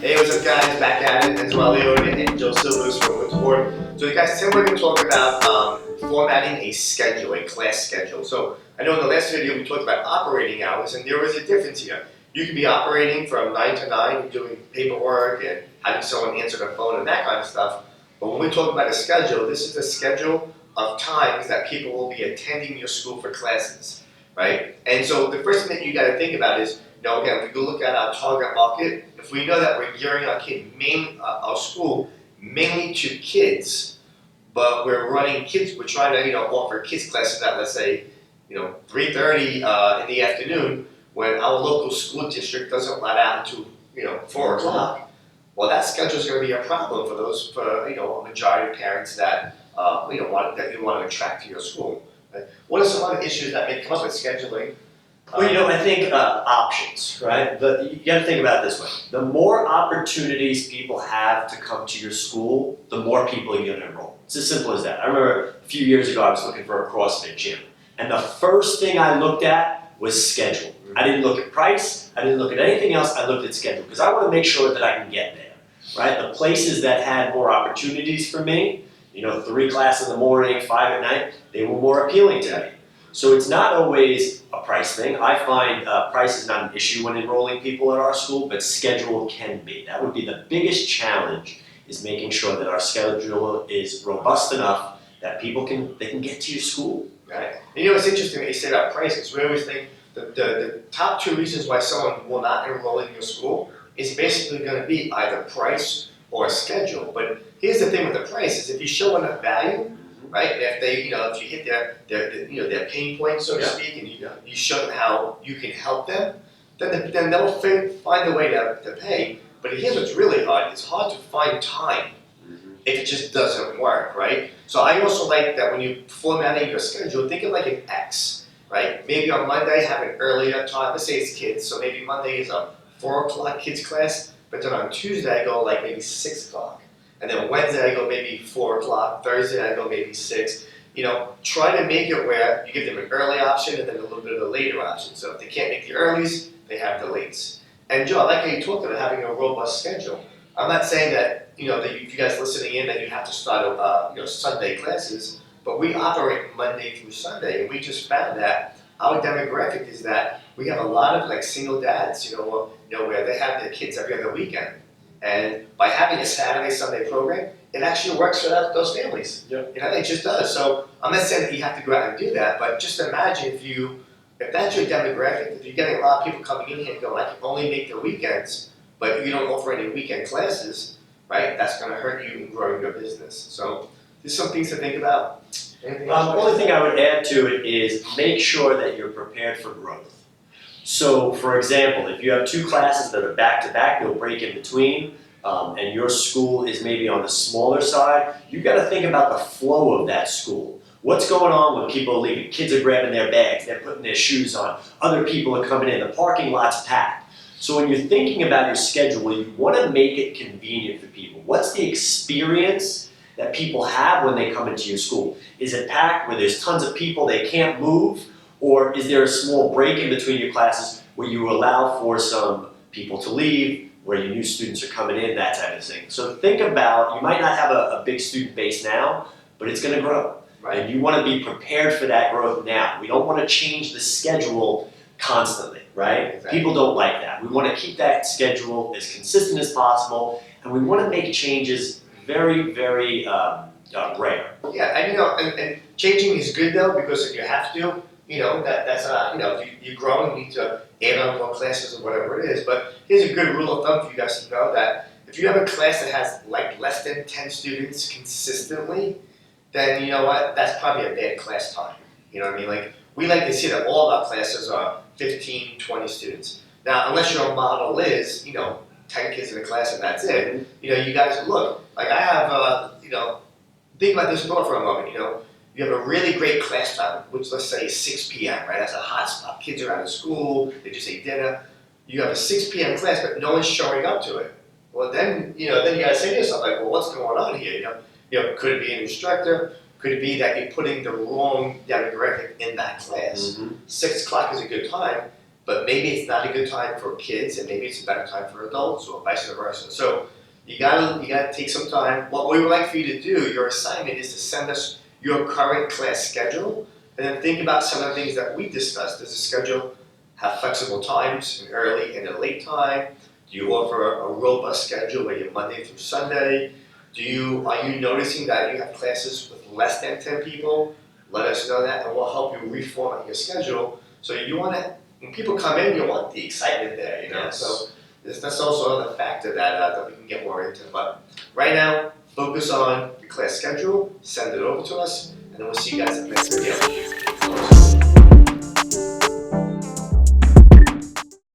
Hey, what's up guys, back at it, as well, Leon and Joe Silvers from Winterbourne. So guys, today we're going to talk about formatting a schedule, a class schedule. So I know in the last video we talked about operating hours, and there was a difference here. You could be operating from 9 to 9 and doing paperwork and having someone answer the phone and that kind of stuff. But when we talk about a schedule, this is a schedule of times that people will be attending your school for classes, right? And so the first thing that you got to think about is, again, we go look at our target market. If we know that we're gearing our school mainly to kids, but we're running kids, we're trying to offer kids classes at, let's say, 3:30 in the afternoon, when our local school district doesn't let out until 4 o'clock. Well, that schedule is going to be a problem for a majority of parents that you want to attract to your school. Right? What are some other issues that may come up with scheduling? Well, I think options, right? But you got to think about it this way. The more opportunities people have to come to your school, the more people you're going to enroll. It's as simple as that. I remember a few years ago I was looking for a CrossFit gym. And the first thing I looked at was schedule. I didn't look at price. I didn't look at anything else. I looked at schedule because I want to make sure that I can get there, right? The places that had more opportunities for me, 3 classes in the morning, 5 at night, they were more appealing to me. So it's not always a price thing. I find price is not an issue when enrolling people at our school, but schedule can be. That would be the biggest challenge, is making sure that our schedule is robust enough that people can get to your school. Right. And it's interesting that you say about price, because we always think the top 2 reasons why someone will not enroll in your school is basically going to be either price or schedule. But here's the thing with the price is if you show enough value, right? And if they, if you hit their pain point, so to speak, and you show them how you can help them, then they'll find a way to pay. But here's what's really hard: it's hard to find time if it just doesn't work, right? So I also like that when you're formatting your schedule, think of like an X, right? Maybe on Monday have an earlier time. Let's say it's kids, so maybe Monday is a 4 o'clock kids class, but then on Tuesday I go like maybe 6 o'clock. And then Wednesday I go maybe 4 o'clock, Thursday I go maybe 6. Try to make it where you give them an early option and then a little bit of a later option. So if they can't make the earlies, they have the lates. And Joe, I like how you talked about having a robust schedule. I'm not saying that, that you guys listening in that you have to start Sunday classes, but we operate Monday through Sunday, and we just found that our demographic is that we have a lot of like single dads, where they have their kids every other weekend. And by having a Saturday, Sunday program, it actually works for those families. Yep. It just does. So I'm not saying that you have to go out and do that, but just imagine if that's your demographic, if you're getting a lot of people coming in here and going, I can only make the weekends, but you don't offer any weekend classes, right? That's going to hurt you in growing your business. So there's some things to think about. The only thing I would add to it is make sure that you're prepared for growth. So, for example, if you have 2 classes that are back-to-back, no break in between, and your school is maybe on the smaller side, you've got to think about the flow of that school. What's going on when people are leaving? Kids are grabbing their bags, they're putting their shoes on, other people are coming in, the parking lot's packed. So when you're thinking about your schedule, you want to make it convenient for people. What's the experience that people have when they come into your school? Is it packed where there's tons of people, they can't move? Or is there a small break in between your classes where you allow for some people to leave, where your new students are coming in, that type of thing? So think about, you might not have a big student base now, but it's going to grow. Right? And you want to be prepared for that growth now. We don't want to change the schedule constantly, right? Exactly. People don't like that. We want to keep that schedule as consistent as possible, and we want to make changes very, very rare. Yeah, and changing is good though, because if you have to, that's if you're growing, you need to add on more classes or whatever it is. But here's a good rule of thumb for you guys to know, that if you have a class that has like less than 10 students consistently, then you know what, that's probably a bad class time. You know what I mean? Like, we like to see that all of our classes are 15, 20 students. Now, unless your model is, 10 kids in a class and that's it, you guys look, like I have, think about this more for a moment, you have a really great class time, which let's say is 6 p.m., right? That's a hot spot. Kids are out of school, they just ate dinner. You have a 6 p.m. class, but no one's showing up to it. Well, then you gotta say to yourself, like, well, what's going on here? Could it be an instructor? Could it be that you're putting the wrong demographic in that class? 6 o'clock is a good time, but maybe it's not a good time for kids, and maybe it's a better time for adults, or vice versa. So you gotta take some time. What we would like for you to do, your assignment is to send us your current class schedule, and then think about some of the things that we discussed. Does the schedule have flexible times, an early and a late time? Do you offer a robust schedule where you're Monday through Sunday? Are you noticing that you have classes with less than 10 people? Let us know that, and we'll help you reformat your schedule. So when people come in, you want the excitement there, Yes. So that's also another factor that we can get more into. But right now, focus on the class schedule, send it over to us, and then we'll see you guys at the next video.